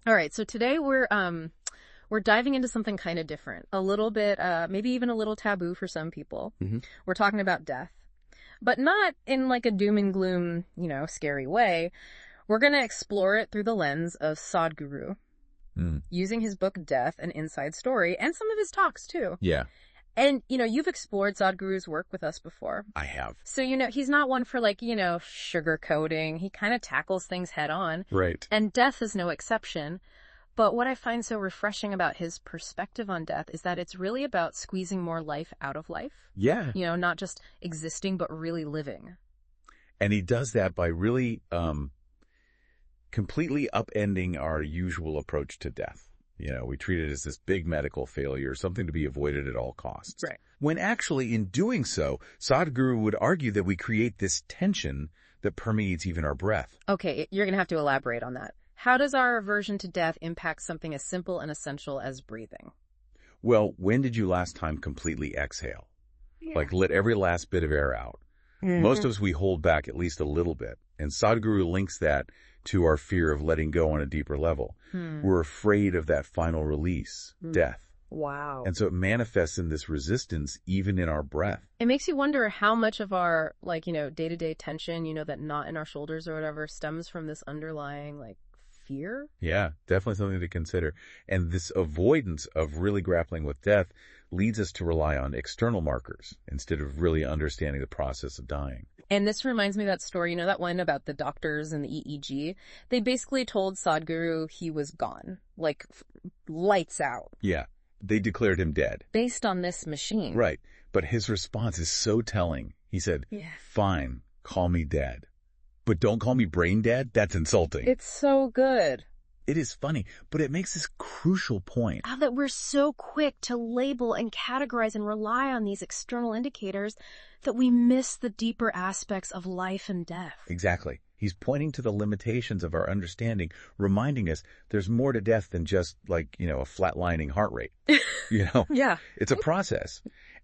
All right, so today we're diving into something kind of different, a little bit, maybe even a little taboo for some people. Mm-hmm. We're talking about death, but not in like a doom and gloom, scary way. We're going to explore it through the lens of Sadhguru, using his book Death, An Inside Story, and some of his talks too. Yeah. And, you've explored Sadhguru's work with us before. I have. So, he's not one for sugarcoating. He kind of tackles things head on. Right. And death is no exception. But what I find so refreshing about his perspective on death is that it's really about squeezing more life out of life. Yeah. Not just existing, but really living. And he does that by really completely upending our usual approach to death. We treat it as this big medical failure, something to be avoided at all costs. Right. When actually, in doing so, Sadhguru would argue that we create this tension that permeates even our breath. Okay, you're going to have to elaborate on that. How does our aversion to death impact something as simple and essential as breathing? Well, when did you last time completely exhale? Like let every last bit of air out. Mm-hmm. Most of us, we hold back at least a little bit. And Sadhguru links that to our fear of letting go on a deeper level. We're afraid of that final release, death. Wow. And so it manifests in this resistance even in our breath. It makes you wonder how much of our, day-to-day tension, that knot in our shoulders or whatever, stems from this underlying, fear? Yeah, definitely something to consider. And this avoidance of really grappling with death leads us to rely on external markers instead of really understanding the process of dying. And this reminds me of that story, that one about the doctors and the EEG. They basically told Sadhguru he was gone, lights out. Yeah, they declared him dead. Based on this machine. Right, but his response is so telling. He said, fine, call me dead. But don't call me brain dead? That's insulting. It's so good. It is funny, but it makes this crucial point. That we're so quick to label and categorize and rely on these external indicators that we miss the deeper aspects of life and death. Exactly. He's pointing to the limitations of our understanding, reminding us there's more to death than just a flatlining heart rate. Yeah. It's a process.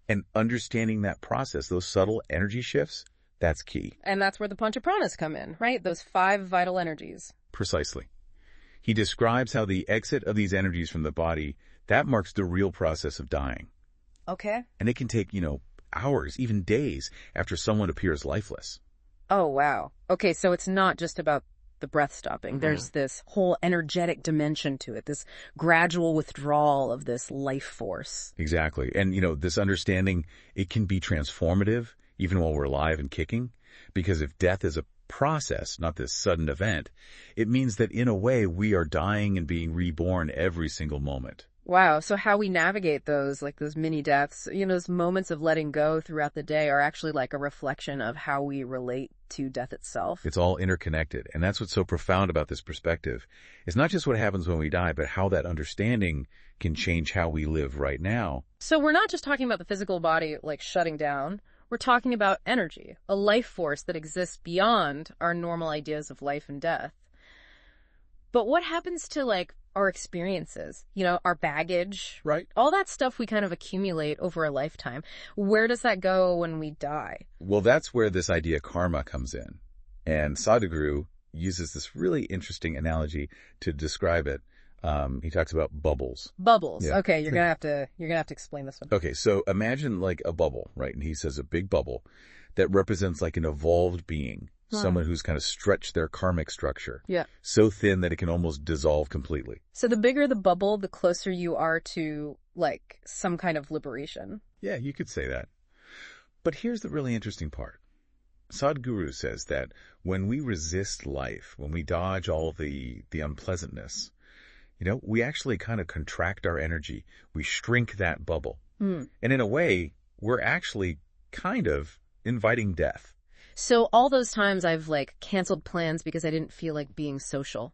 And understanding that process, those subtle energy shifts, that's key. And that's where the Panchapranas come in, right? Those 5 vital energies. Precisely. He describes how the exit of these energies from the body, that marks the real process of dying. Okay. And it can take, hours, even days after someone appears lifeless. Oh, wow. Okay, so it's not just about the breath stopping. There's this whole energetic dimension to it, this gradual withdrawal of this life force. Exactly. And, this understanding, it can be transformative even while we're alive and kicking, because if death is a process, not this sudden event, it means that in a way we are dying and being reborn every single moment. Wow. So how we navigate those mini deaths, those moments of letting go throughout the day are actually like a reflection of how we relate to death itself. It's all interconnected. And that's what's so profound about this perspective. It's not just what happens when we die, but how that understanding can change how we live right now. So we're not just talking about the physical body shutting down. We're talking about energy, a life force that exists beyond our normal ideas of life and death. But what happens to our experiences, our baggage, right? All that stuff we kind of accumulate over a lifetime. Where does that go when we die? Well, that's where this idea karma comes in. And Sadhguru uses this really interesting analogy to describe it. He talks about bubbles. Bubbles. Yeah. Okay, you're gonna have to explain this one. Okay, so imagine a bubble, right? And he says a big bubble that represents an evolved being, someone who's kind of stretched their karmic structure. Yeah. So thin that it can almost dissolve completely. So the bigger the bubble, the closer you are to some kind of liberation. Yeah, you could say that. But here's the really interesting part. Sadhguru says that when we resist life, when we dodge all the unpleasantness, we actually kind of contract our energy. We shrink that bubble. And in a way, we're actually kind of inviting death. So all those times I've canceled plans because I didn't feel like being social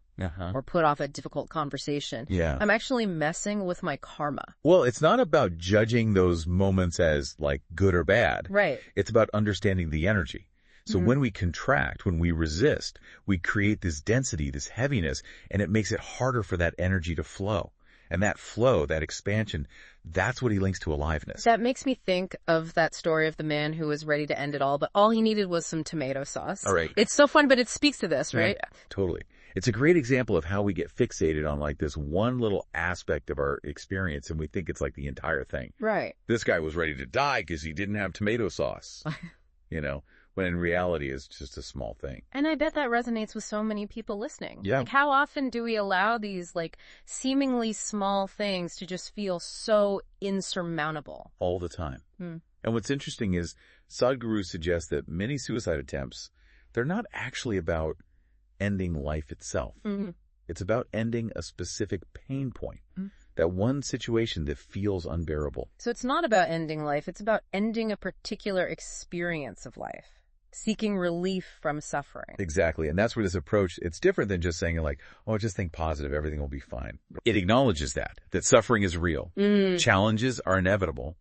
or put off a difficult conversation. Yeah. I'm actually messing with my karma. Well, it's not about judging those moments as good or bad. Right. It's about understanding the energy. So when we contract, when we resist, we create this density, this heaviness, and it makes it harder for that energy to flow. And that flow, that expansion, that's what he links to aliveness. That makes me think of that story of the man who was ready to end it all, but all he needed was some tomato sauce. All right. It's so fun, but it speaks to this, right? Yeah, totally. It's a great example of how we get fixated on like this one little aspect of our experience and we think it's like the entire thing. Right. This guy was ready to die because he didn't have tomato sauce, when in reality it's just a small thing. And I bet that resonates with so many people listening. Yeah. Like, how often do we allow these, like, seemingly small things to just feel so insurmountable? All the time. Hmm. And what's interesting is Sadhguru suggests that many suicide attempts, they're not actually about ending life itself. Mm-hmm. It's about ending a specific pain point, Mm-hmm. that one situation that feels unbearable. So it's not about ending life. It's about ending a particular experience of life, seeking relief from suffering. Exactly. And that's where this approach, it's different than just saying like, oh, just think positive, everything will be fine. It acknowledges that suffering is real. Challenges are inevitable,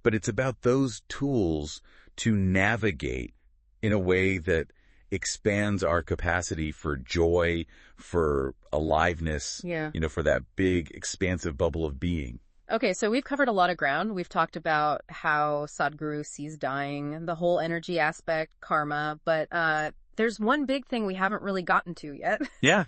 but it's about those tools to navigate in a way that expands our capacity for joy, for aliveness, for that big, expansive bubble of being. Okay, so we've covered a lot of ground. We've talked about how Sadhguru sees dying, the whole energy aspect, karma, but there's one big thing we haven't really gotten to yet. Yeah.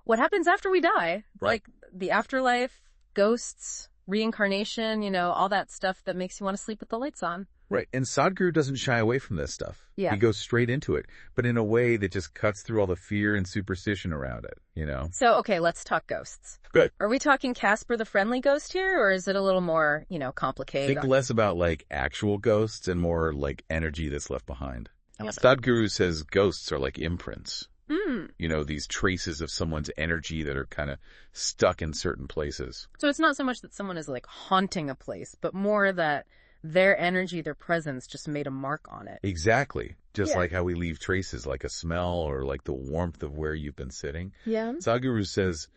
What happens after we die? Right. Like the afterlife, ghosts, reincarnation, all that stuff that makes you want to sleep with the lights on. Right. And Sadhguru doesn't shy away from this stuff. Yeah. He goes straight into it, but in a way that just cuts through all the fear and superstition around it, So, okay, let's talk ghosts. Good. Are we talking Casper the Friendly Ghost here, or is it a little more, complicated? Think less about like actual ghosts and more like energy that's left behind. Yeah. Sadhguru says ghosts are like imprints. Mm. These traces of someone's energy that are kind of stuck in certain places. So it's not so much that someone is like haunting a place, but more that their energy, their presence just made a mark on it. Exactly. Just like how we leave traces, like a smell or like the warmth of where you've been sitting. Yeah. Sadhguru says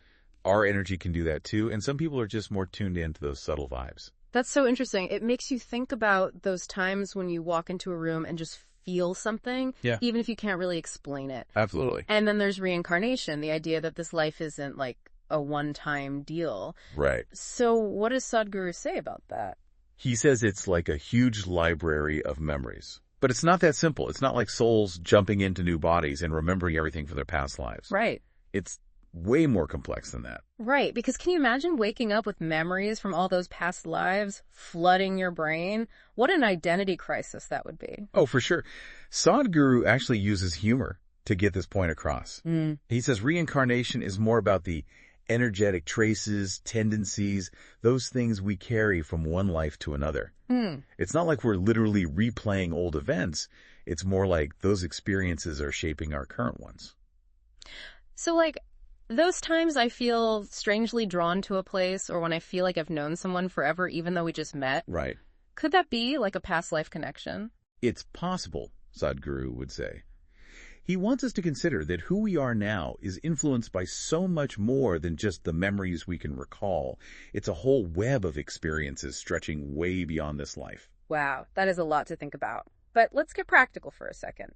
our energy can do that too, and some people are just more tuned into those subtle vibes. That's so interesting. It makes you think about those times when you walk into a room and just feel something, even if you can't really explain it. Absolutely. And then there's reincarnation, the idea that this life isn't like a one-time deal. Right. So what does Sadhguru say about that? He says it's like a huge library of memories. But it's not that simple. It's not like souls jumping into new bodies and remembering everything from their past lives. Right. It's way more complex than that. Right, because can you imagine waking up with memories from all those past lives flooding your brain? What an identity crisis that would be. Oh, for sure. Sadhguru actually uses humor to get this point across. He says reincarnation is more about the energetic traces, tendencies, those things we carry from one life to another. It's not like we're literally replaying old events. It's more like those experiences are shaping our current ones. So, like, those times I feel strangely drawn to a place, or when I feel like I've known someone forever, even though we just met. Right. Could that be like a past life connection? It's possible, Sadhguru would say. He wants us to consider that who we are now is influenced by so much more than just the memories we can recall. It's a whole web of experiences stretching way beyond this life. Wow, that is a lot to think about. But let's get practical for a second.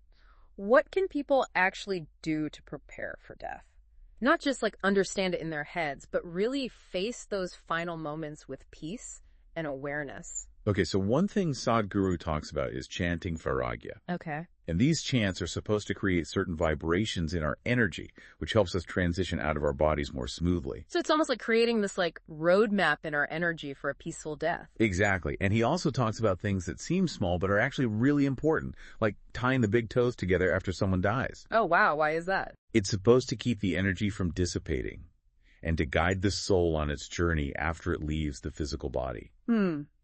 What can people actually do to prepare for death? Not just like understand it in their heads, but really face those final moments with peace and awareness. Okay, so one thing Sadhguru talks about is chanting Vairagya. Okay. And these chants are supposed to create certain vibrations in our energy, which helps us transition out of our bodies more smoothly. So it's almost like creating this like roadmap in our energy for a peaceful death. Exactly. And he also talks about things that seem small but are actually really important, like tying the big toes together after someone dies. Oh, wow. Why is that? It's supposed to keep the energy from dissipating and to guide the soul on its journey after it leaves the physical body.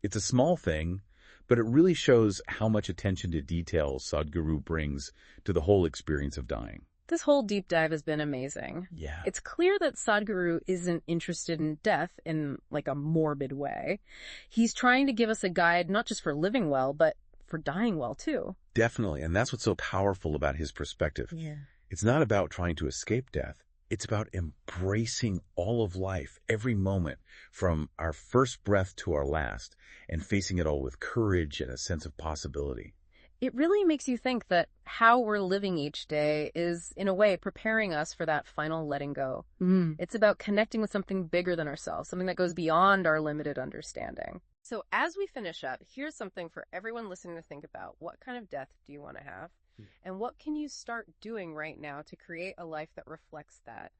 It's a small thing, but it really shows how much attention to detail Sadhguru brings to the whole experience of dying. This whole deep dive has been amazing. Yeah. It's clear that Sadhguru isn't interested in death in like a morbid way. He's trying to give us a guide not just for living well, but for dying well too. Definitely, and that's what's so powerful about his perspective. Yeah. It's not about trying to escape death. It's about embracing all of life, every moment, from our first breath to our last, and facing it all with courage and a sense of possibility. It really makes you think that how we're living each day is, in a way, preparing us for that final letting go. It's about connecting with something bigger than ourselves, something that goes beyond our limited understanding. So as we finish up, here's something for everyone listening to think about. What kind of death do you want to have? And what can you start doing right now to create a life that reflects that?